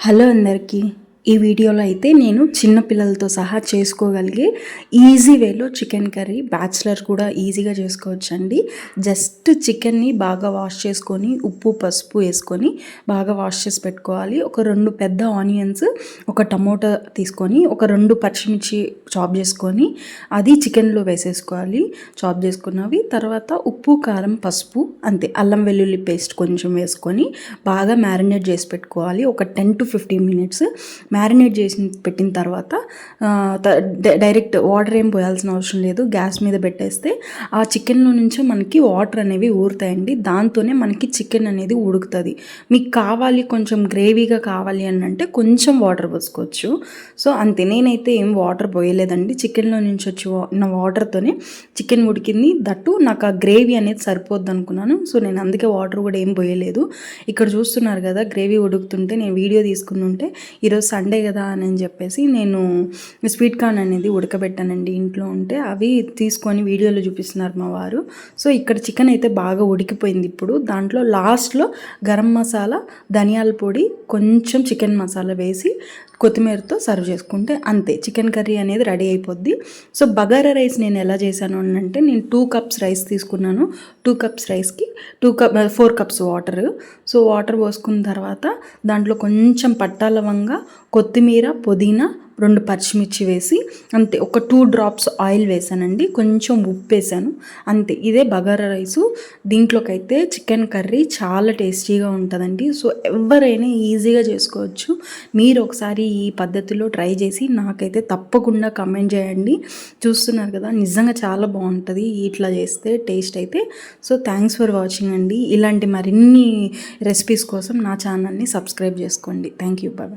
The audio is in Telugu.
హలో అందరికీ. ఈ వీడియోలో అయితే నేను చిన్న పిల్లలతో సహా చేసుకోగలిగే ఈజీ వేలో చికెన్ కర్రీ బ్యాచిలర్ కూడా ఈజీగా చేసుకోవచ్చండి. జస్ట్ చికెన్ని బాగా వాష్ చేసుకొని ఉప్పు పసుపు వేసుకొని బాగా వాష్ చేసి పెట్టుకోవాలి. ఒక 2 పెద్ద ఆనియన్స్, ఒక టమోటా తీసుకొని ఒక 2 పచ్చిమిర్చి చాప్ చేసుకొని అది చికెన్లో వేసేసుకోవాలి. చాప్ చేసుకున్నవి తర్వాత ఉప్పు కారం పసుపు అంతే, అల్లం వెల్లుల్లి పేస్ట్ కొంచెం వేసుకొని బాగా మ్యారినేట్ చేసి పెట్టుకోవాలి. ఒక 10 to 15 minutes మ్యారినేట్ చేసి పెట్టిన తర్వాత డైరెక్ట్ వాటర్ ఏం పోయాల్సిన అవసరం లేదు. గ్యాస్ మీద పెట్టేస్తే ఆ చికెన్లో నుంచే మనకి వాటర్ అనేవి ఊరుతాయండి. దాంతోనే మనకి చికెన్ అనేది ఉడుకుతుంది. మీకు కావాలి కొంచెం గ్రేవీగా కావాలి అని అంటే కొంచెం వాటర్ పోసుకోవచ్చు. సో అంతే, నేనైతే ఏం వాటర్ పోయలేదండి. చికెన్లో నుంచి వచ్చి వాటర్తోనే చికెన్ ఉడికింది. దట్టు నాకు ఆ గ్రేవీ అనేది సరిపోద్ది అనుకున్నాను. సో నేను అందుకే వాటర్ కూడా ఏం పోయలేదు. ఇక్కడ చూస్తున్నారు కదా గ్రేవీ ఉడుకుతుంటే నేను వీడియో తీసుకుని ఉంటే ఈరోజు సండే కదా అని చెప్పేసి నేను స్వీట్ కార్న్ అనేది ఉడకబెట్టానండి ఇంట్లో ఉంటే. అవి తీసుకొని వీడియోలో చూపిస్తున్నారు మా వారు. సో ఇక్కడ చికెన్ అయితే బాగా ఉడికిపోయింది. ఇప్పుడు దాంట్లో లాస్ట్లో గరం మసాలా, ధనియాల పొడి, కొంచెం చికెన్ మసాలా వేసి కొత్తిమీరతో సర్వ్ చేసుకుంటే అంతే, చికెన్ కర్రీ అనేది రెడీ అయిపోద్ది. సో బగారా రైస్ నేను ఎలా చేశాను అని అంటే, నేను 2 cups రైస్ తీసుకున్నాను. 2 cups రైస్కి 4 cups వాటర్. సో వాటర్ పోసుకున్న తర్వాత దాంట్లో కొంచెం పట్టా లవంగా, కొత్తిమీర, పుదీనా, 2 పచ్చిమిర్చి వేసి అంతే, ఒక 2 drops ఆయిల్ వేసానండి, కొంచెం ఉప్పు వేసాను అంతే. ఇదే బగారా రైసు. దీంట్లోకైతే చికెన్ కర్రీ చాలా టేస్టీగా ఉంటుందండి. సో ఎవరైనా ఈజీగా చేసుకోవచ్చు. మీరు ఒకసారి ఈ పద్ధతిలో ట్రై చేసి నాకైతే తప్పకుండా కమెంట్ చేయండి. చూస్తున్నారు కదా నిజంగా చాలా బాగుంటుంది ఇట్లా చేస్తే టేస్ట్ అయితే. సో థ్యాంక్స్ ఫర్ వాచింగ్ అండి. ఇలాంటి మరిన్ని రెసిపీస్ కోసం నా ఛానల్ని సబ్స్క్రైబ్ చేసుకోండి. Thank you. బాయ్.